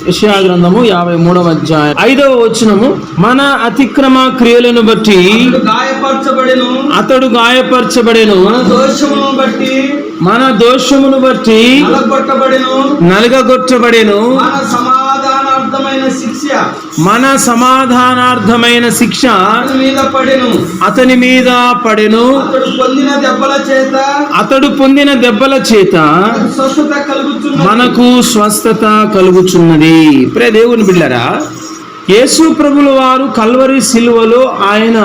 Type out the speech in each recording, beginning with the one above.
యెషయా గ్రంథము 53వ అధ్యాయం 5వ వచనము, మన అతిక్రమ క్రియలను బట్టి అతడు గాయపరచబడెను, మన దోషమును బట్టి నలగగొట్టబడెను, మన సమాధానార్థమైన శిక్ష అతని మీద పడెను, అతడు పొందిన దెబ్బల చేత మనకు స్వస్థత కలుగుచున్నది. ప్రియ దేవుని బిడ్డలారా, యేసు ప్రభుల వారు కల్వరి సిలువలో ఆయన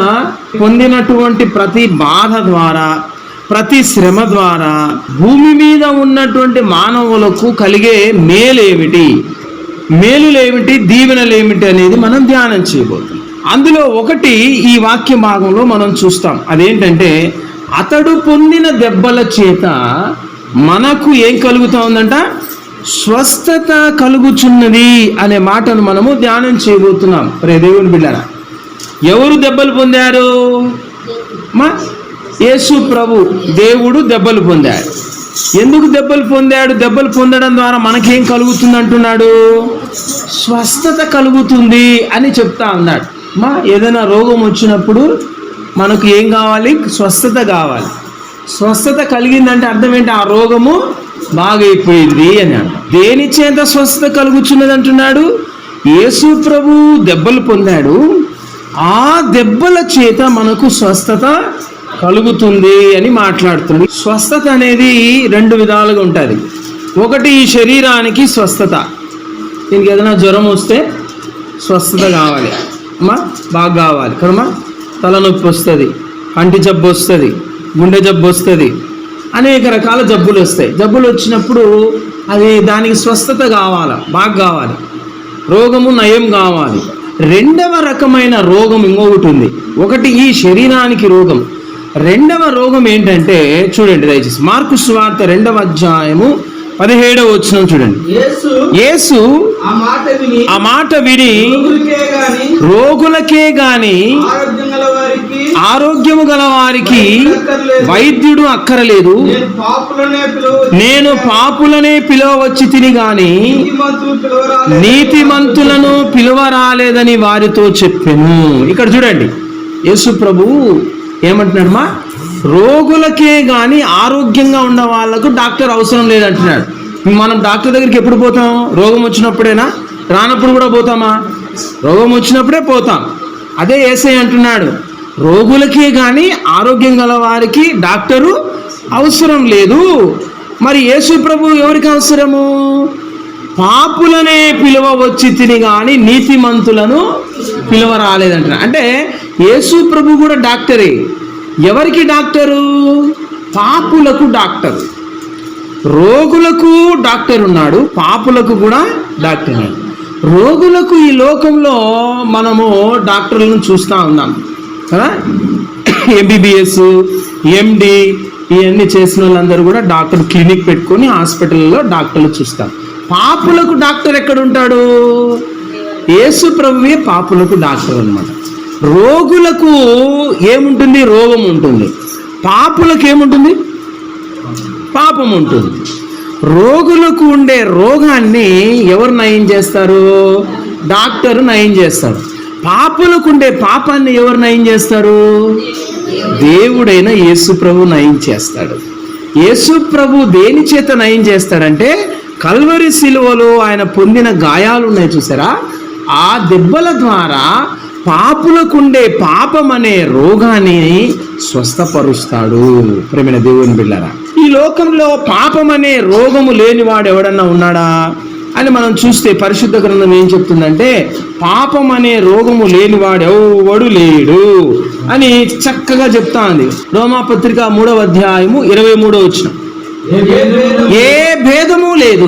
పొందినటువంటి ప్రతి బాధ ద్వారా, ప్రతి శ్రమ ద్వారా భూమి మీద ఉన్నటువంటి మానవులకు కలిగే మేలులేమిటి, దీవెనలేమిటి అనేది మనం ధ్యానం చేయబోతున్నాం. అందులో ఒకటి ఈ వాక్య భాగంలో మనం చూస్తాం. అదేంటంటే, అతడు పొందిన దెబ్బల చేత మనకు ఏం కలుగుతా ఉందంట? స్వస్థత కలుగుచున్నది అనే మాటను మనము ధ్యానం చేయబోతున్నాం. ప్రియ దేవుని బిడ్డలారా, ఎవరు దెబ్బలు పొందారు? యేసు ప్రభు దేవుడు దెబ్బలు పొందాడు. ఎందుకు దెబ్బలు పొందాడు? దెబ్బలు పొందడం ద్వారా మనకేం కలుగుతుంది అంటున్నాడు? స్వస్థత కలుగుతుంది అని చెప్తా అన్నాడు. ఏదైనా రోగం వచ్చినప్పుడు మనకు ఏం కావాలి? స్వస్థత కావాలి. స్వస్థత కలిగిందంటే అర్థం ఏంటి? ఆ రోగము బాగైపోయింది అని అంట. దేని చేత స్వస్థత కలుగుచున్నది అంటున్నాడు? యేసు ప్రభు దెబ్బలు పొందాడు, ఆ దెబ్బల చేత మనకు స్వస్థత కలుగుతుంది అని మాట్లాడుతుంది. స్వస్థత అనేది రెండు విధాలుగా ఉంటుంది. ఒకటి ఈ శరీరానికి స్వస్థత, దీనికి ఏదైనా జ్వరం వస్తే స్వస్థత కావాలి, బాగా కావాలి కదమ్మా. తలనొప్పి వస్తుంది, కంటి జబ్బు వస్తుంది, గుండె జబ్బు వస్తుంది, అనేక రకాల జబ్బులు వస్తాయి. జబ్బులు వచ్చినప్పుడు దానికి స్వస్థత కావాలి, బాగా కావాలి, రోగము నయం కావాలి. రెండవ రకమైన రోగం ఇంకొకటి ఉంది. ఒకటి ఈ శరీరానికి రోగం, రెండవ రోగం ఏంటంటే చూడండి దయచేసి, మార్కు సువార్త 2వ అధ్యాయము 17వ వచనం చూడండి. యేసు ఆ మాట విని రోగులకే గాని ఆరోగ్యము గల వారికి వైద్యుడు అక్కరలేదు, నేను పాపులనే పిలువవచ్చి తిని గాని నీతిమంతులను పిలువరాలేదని వారితో చెప్పెను. ఇక్కడ చూడండి, యేసు ప్రభు ఏమంటున్నాడమ్మా? రోగులకే గాని ఆరోగ్యంగా ఉన్న వాళ్ళకు డాక్టర్ అవసరం లేదంటున్నాడు. మనం డాక్టర్ దగ్గరికి ఎప్పుడు పోతాం? రోగం వచ్చినప్పుడేనా? రానప్పుడు కూడా పోతామా? రోగం వచ్చినప్పుడే పోతాం. అదే యేసయ్య అంటున్నాడు, రోగులకే గాని ఆరోగ్యం గల వారికి డాక్టరు అవసరం లేదు. మరి యేసు ప్రభు ఎవరికి అవసరము? పాపులనే పిలువవచ్చి తిని గాని నీతిమంతులను పిలువ రాలేదంటున్నాడు. అంటే యేసు ప్రభు కూడా డాక్టరే. ఎవరికి డాక్టరు? పాపులకు డాక్టరు. రోగులకు డాక్టర్ ఉన్నాడు, పాపులకు కూడా డాక్టర్ ఉన్నాడు. రోగులకు ఈ లోకంలో మనము డాక్టర్లను చూస్తూ ఉన్నాం కదా. ఎంబీబీఎస్, ఎండి ఇవన్నీ చేసిన వాళ్ళందరూ కూడా డాక్టర్ క్లినిక్ పెట్టుకొని హాస్పిటల్లో డాక్టర్లు చూస్తారు. పాపులకు డాక్టర్ ఎక్కడ ఉంటాడు? యేసు ప్రభువే పాపులకు డాక్టర్ అన్నమాట. రోగులకు ఏముంటుంది? రోగం ఉంటుంది. పాపులకు ఏముంటుంది? పాపం ఉంటుంది. రోగులకు ఉండే రోగాన్ని ఎవరు నయం చేస్తారు? డాక్టరు నయం చేస్తారు. పాపులకు ఉండే పాపాన్ని ఎవరు నయం చేస్తారు? దేవుడైన యేసు ప్రభు నయం చేస్తాడు. యేసు ప్రభు దేని చేత నయం చేస్తాడంటే, కల్వరి సిలువలో ఆయన పొందిన గాయాలు ఉన్నాయి చూసారా, ఆ దెబ్బల ద్వారా పాపులకుండే పాపం అనే రోగాన్ని స్వస్థపరుస్తాడు. ప్రేమైన దేవుని బిడ్డలారా, ఈ లోకంలో పాపం అనే రోగము లేనివాడు ఎవడన్నా ఉన్నాడా అని మనం చూస్తే పరిశుద్ధ గ్రంథం ఏం చెప్తుందంటే, పాపం అనే రోగము లేనివాడు ఎవడు లేడు అని చక్కగా చెప్తా ఉంది. రోమాపత్రిక 3వ అధ్యాయము 23వ వచనం. ఏ భేదము లేదు,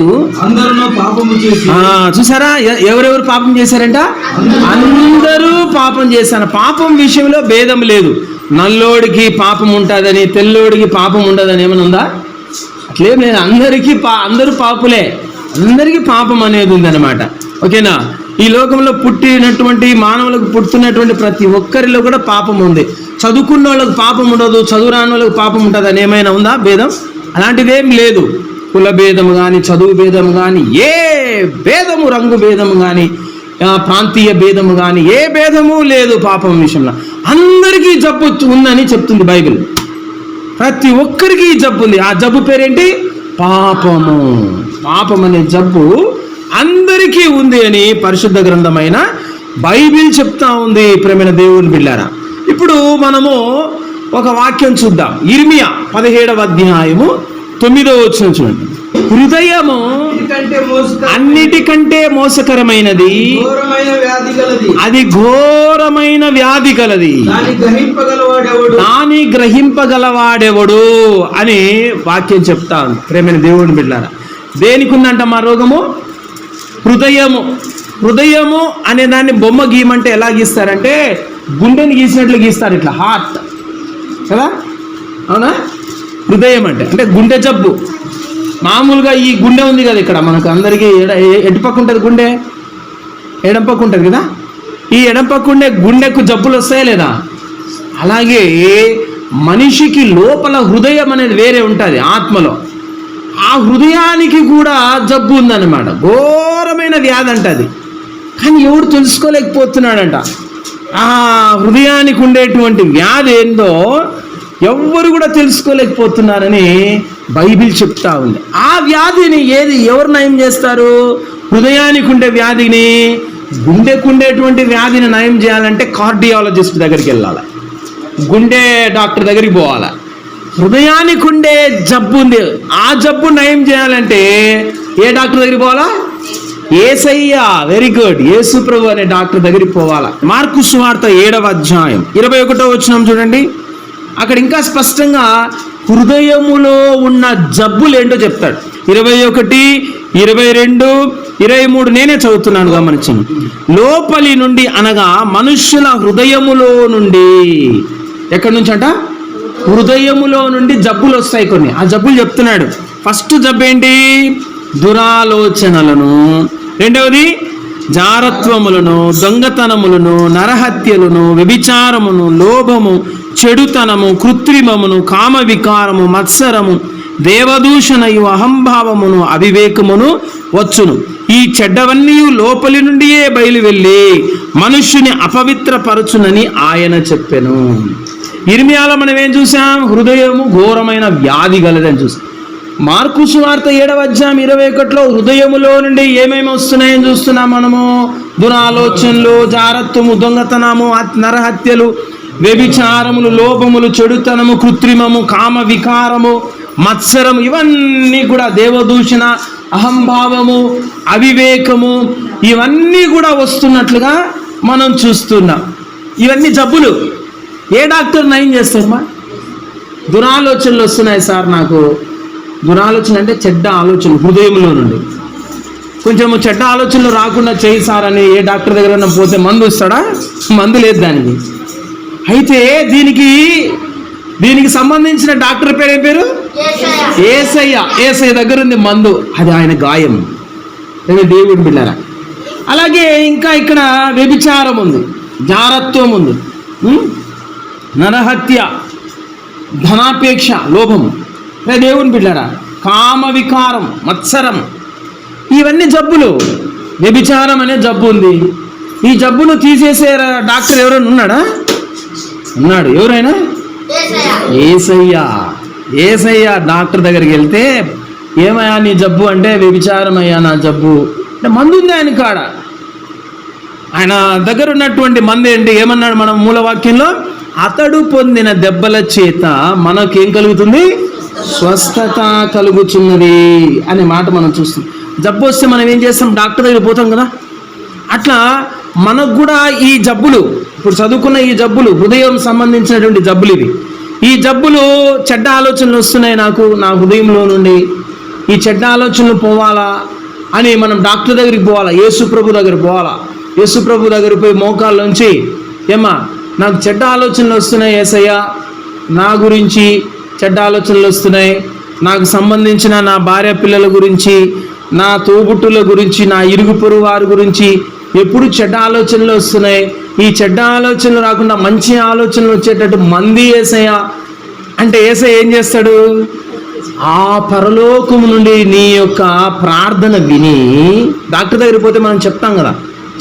చూసారా ఎవరెవరు పాపం చేశారంట? అందరూ పాపం చేశారు. పాపం విషయంలో భేదం లేదు. నల్లోడికి పాపం ఉంటుందని, తెల్లోడికి పాపం ఉండదని ఏమైనా ఉందా? అట్లేం లేదు, అందరూ పాపులే, అందరికీ పాపం అనేది ఉందన్నమాట. ఓకేనా? ఈ లోకంలో పుట్టినటువంటి మానవులకు పుట్టుతున్నటువంటి ప్రతి ఒక్కరిలో కూడా పాపం ఉంది. చదువుకున్న వాళ్ళకి పాపం ఉండదు, చదువు రాని వాళ్ళకి పాపం ఉంటుంది అని ఏమైనా ఉందా భేదం? అలాంటిదేం లేదు. కుల భేదము కానీ, చదువు భేదము కానీ, ఏ భేదము, రంగు భేదము కానీ, ప్రాంతీయ భేదము కానీ, ఏ భేదము లేదు పాపం విషయంలో. అందరికీ జబ్బు ఉందని చెప్తుంది బైబిల్. ప్రతి ఒక్కరికి ఈ జబ్బు ఉంది. ఆ జబ్బు పేరేంటి? పాపము. పాపం అనే జబ్బు అందరికీ ఉంది అని పరిశుద్ధ గ్రంథమైన బైబిల్ చెప్తా ఉంది. ప్రేమైన దేవుని బిడ్డారా, ఇప్పుడు మనము ఒక వాక్యం చూద్దాం. ఇర్మియా 17వ అధ్యాయము 9వ వచనం చూడండి. హృదయము అన్నిటికంటే మోసకరమైనది, అది ఘోరమైన వ్యాధి కలది, దాని గ్రహింపగలవాడెవడు అని వాక్యం చెప్తాను. ప్రేమైన దేవుని బిడ్డారా, దేనికి ఉందంట మా రోగము? హృదయము. హృదయము అనే దాన్ని బొమ్మ గీయమంటే ఎలా గీస్తారంటే గుండెని గీసినట్లు గీస్తారు, ఇట్లా హార్ట్ కదా, అవునా? హృదయం అంటే గుండె జబ్బు. మామూలుగా ఈ గుండె ఉంది కదా ఇక్కడ మనకు అందరికీ, ఎటుపక్క ఉంటుంది గుండె? ఎడంపక్క ఉంటుంది కదా. ఈ ఎడంపక్క ఉండే గుండెకు జబ్బులు వస్తాయా లేదా? అలాగే మనిషికి లోపల హృదయం అనేది వేరే ఉంటుంది ఆత్మలో. ఆ హృదయానికి కూడా జబ్బు ఉందన్నమాట, ఘోరమైన వ్యాధి అంట అది. కానీ ఎవడు తెలుసుకోలేకపోతున్నాడంట. ఆ హృదయానికి ఉండేటువంటి వ్యాధి ఏందో ఎవ్వరు కూడా తెలుసుకోలేకపోతున్నారని బైబిల్ చెప్తా ఉంది. ఆ వ్యాధిని ఎవరు నయం చేస్తారు? హృదయానికి ఉండే వ్యాధిని, గుండెకు ఉండేటువంటి వ్యాధిని నయం చేయాలంటే కార్డియాలజిస్ట్ దగ్గరికి వెళ్ళాలి, గుండె డాక్టర్ దగ్గరికి పోవాలి. హృదయానికి ఉండే జబ్బు ఉంది, ఆ జబ్బు నయం చేయాలంటే ఏ డాక్టర్ దగ్గరికి పోవాలా? యేసయ్య. వెరీ గుడ్, యేసు ప్రభు అనే డాక్టర్ దగ్గరికి పోవాలా. మార్కు సువార్త 7వ అధ్యాయం 21వ వచనం చూడండి. అక్కడ ఇంకా స్పష్టంగా హృదయములో ఉన్న జబ్బులు ఏంటో చెప్తాడు. 21, 22, 23 నేనే చదువుతున్నాను, గమనించండి. లోపలి నుండి అనగా మనుష్యుల హృదయములో నుండి, ఎక్కడి నుంచి అంట? హృదయములో నుండి జబ్బులు వస్తాయి కొన్ని. ఆ జబ్బులు చెప్తున్నాడు. ఫస్ట్ జబ్బు ఏంటి? దురాలోచనలను, రెండవది జారత్వములను, దొంగతనములను, నరహత్యలను, వ్యభిచారమును, లోభము, చెడుతనము, కృత్రిమమును, కామ వికారము, మత్సరము, దేవదూషణయు, అహంభావమును, అవివేకమును వచ్చును. ఈ చెడ్డవన్నీ లోపలి నుండియే బయలు వెళ్ళి మనుష్యుని అపవిత్రపరచునని ఆయన చెప్పెను. ఇర్మియాలో మనం ఏం చూసాం? హృదయము ఘోరమైన వ్యాధి గలదని చూసాం. మార్కు సువార్త 7వ అధ్యాయం 21లో హృదయములో నుండి ఏమేమి వస్తున్నాయని చూస్తున్నాం మనము. దురాలోచనలు, జారత్వము, దొంగతనము, నరహత్యలు, వ్యభిచారములు, లోభములు, చెడుతనము, కృత్రిమము, కామ వికారము, మత్సరము, ఇవన్నీ కూడా దేవదూషణ, అహంభావము, అవివేకము, ఇవన్నీ కూడా వస్తున్నట్లుగా మనం చూస్తున్నాం. ఇవన్నీ జబ్బులు. ఏ డాక్టర్ నయం చేస్తారమ్మా? దురాలోచనలు వస్తున్నాయి సార్ నాకు. దురాలోచన అంటే చెడ్డ ఆలోచన హృదయంలో నుండి. కొంచెం చెడ్డ ఆలోచనలు రాకుండా చేయి సార్ అని ఏ డాక్టర్ దగ్గర పోతే మందు ఇస్తాడా? మందు లేదు దానికి. అయితే దీనికి సంబంధించిన డాక్టర్ పేరు ఏం పేరు? యేసయ్య. యేసయ్య దగ్గర ఉంది మందు, అది ఆయన గాయం. దేవుడి బిడ్డలారా, అలాగే ఇంకా ఇక్కడ వ్యభిచారం ఉంది, జారత్వం ఉంది, నరహత్య, ధనాపేక్ష, లోభము. దేవుని బిడ్డలారా, కామ వికారం, మత్సరం, ఇవన్నీ జబ్బులు. వ్యభిచారం అనే జబ్బు ఉంది. ఈ జబ్బును తీసేసే డాక్టర్ ఎవరైనా ఉన్నాడా? ఉన్నాడు. ఎవరైనా? యేసయ్య. యేసయ్య డాక్టర్ దగ్గరికి వెళ్తే ఏమయ్యా నీ జబ్బు అంటే వ్యభిచారం అయ్యా నా జబ్బు అంటే మందు ఉంది ఆయన కాడ. ఆయన దగ్గర ఉన్నటువంటి మందు ఏంటి? ఏమన్నాడు మనం మూలవాక్యంలో? అతడు పొందిన దెబ్బల చేత మనకేం కలుగుతుంది? స్వస్థత కలుగుతున్నది అనే మాట మనం చూస్తాం. జబ్బు వస్తే మనం ఏం చేస్తాం? డాక్టర్ దగ్గర పోతాం కదా. అట్లా మనకు కూడా ఈ జబ్బులు, ఇప్పుడు చదువుకున్న ఈ జబ్బులు, హృదయం సంబంధించినటువంటి జబ్బులు ఇవి. ఈ జబ్బులు, చెడ్డ ఆలోచనలు వస్తున్నాయి నాకు, నా హృదయంలో నుండి ఈ చెడ్డ ఆలోచనలు పోవాలా అని మనం డాక్టర్ దగ్గరికి పోవాలా, యేసు ప్రభు దగ్గరికి పోవాలా. యేసు ప్రభు దగ్గర పోయి మోకాళ్ళలోంచి, ఏమ్మా నాకు చెడ్డ ఆలోచనలు వస్తున్నాయి యేసయ్య, నా గురించి చెడ్డ ఆలోచనలు వస్తున్నాయి, నాకు సంబంధించిన నా భార్య పిల్లల గురించి, నా తోబుట్టుల గురించి, నా ఇరుగు పొరుగు వారి గురించి ఎప్పుడు చెడ్డ ఆలోచనలు వస్తున్నాయి. ఈ చెడ్డ ఆలోచనలు రాకుండా మంచి ఆలోచనలు వచ్చేటట్టు మంది యేసయ్య అంటే యేసయ్య ఏం చేస్తాడు? ఆ పరలోకము నుండి నీ యొక్క ప్రార్థన విని, డాక్టర్ దగ్గరికి పోతే మనం చెప్తాం కదా,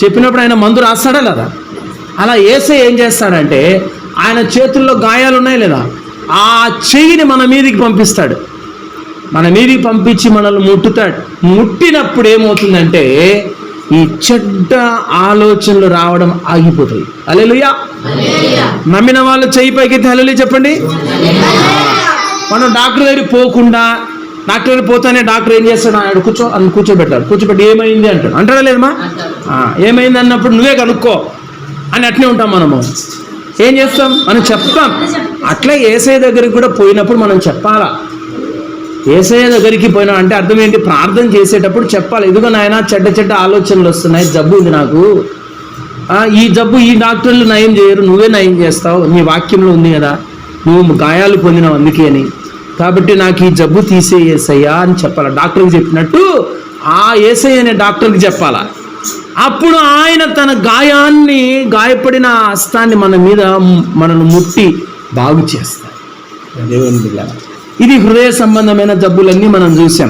చెప్పినప్పుడు ఆయన మందు రాస్తాడా లేదా? అలా యేసయ్య ఏం చేస్తాడంటే ఆయన చేతుల్లో గాయాలు ఉన్నాయి లేదా, ఆ చెయ్యిని మన మీదికి పంపిస్తాడు. మన మీదికి పంపించి మనల్ని ముట్టుతాడు. ముట్టినప్పుడు ఏమవుతుందంటే ఈ చెడ్డ ఆలోచనలు రావడం ఆగిపోతాయి. హల్లెలూయా. నమ్మిన వాళ్ళు చెయ్యి పైకెత్తి హల్లెలూయా చెప్పండి. మనం డాక్టర్ దగ్గరికి పోకుండా, డాక్టర్ దగ్గరికి పోతానే డాక్టర్ ఏం చేస్తాడు? ఆయన కూర్చోబెట్టాడు. కూర్చోబెట్టి ఏమైంది అంటాడు. అంటాడా లేదమ్మా? ఏమైంది అన్నప్పుడు నువ్వే కనుక్కో అని అట్లే ఉంటాం. మనము ఏం చేస్తాం? మనం చెప్తాం. అట్లా యేసయ్య దగ్గరికి కూడా పోయినప్పుడు మనం చెప్పాలా. యేసయ్య దగ్గరికి పోయినా అంటే అర్థం ఏంటి? ప్రార్థన చేసేటప్పుడు చెప్పాలి, ఇదిగో నాయన చెడ్డ చెడ్డ ఆలోచనలు వస్తున్నాయి, జబ్బు ఉంది నాకు, ఈ జబ్బు ఈ డాక్టర్లు నయం చేయరు, నువ్వే నయం చేస్తావు, నీ వాక్యంలో ఉంది కదా, నువ్వు గాయాలు పొందినావు అందుకే అని, కాబట్టి నాకు ఈ జబ్బు తీసే యేసయ్యా అని చెప్పాలి. డాక్టర్కి చెప్పినట్టు ఆ యేసయ్య అనే డాక్టర్కి చెప్పాలా. అప్పుడు ఆయన తన గాయపడిన హస్తాన్ని మన మీద మనల్ని ముట్టి బాగు చేస్తాడు. దేవుని బిడ్డలారా, ఇది హృదయ సంబంధమైన జబ్బులన్నీ మనం చూసాం.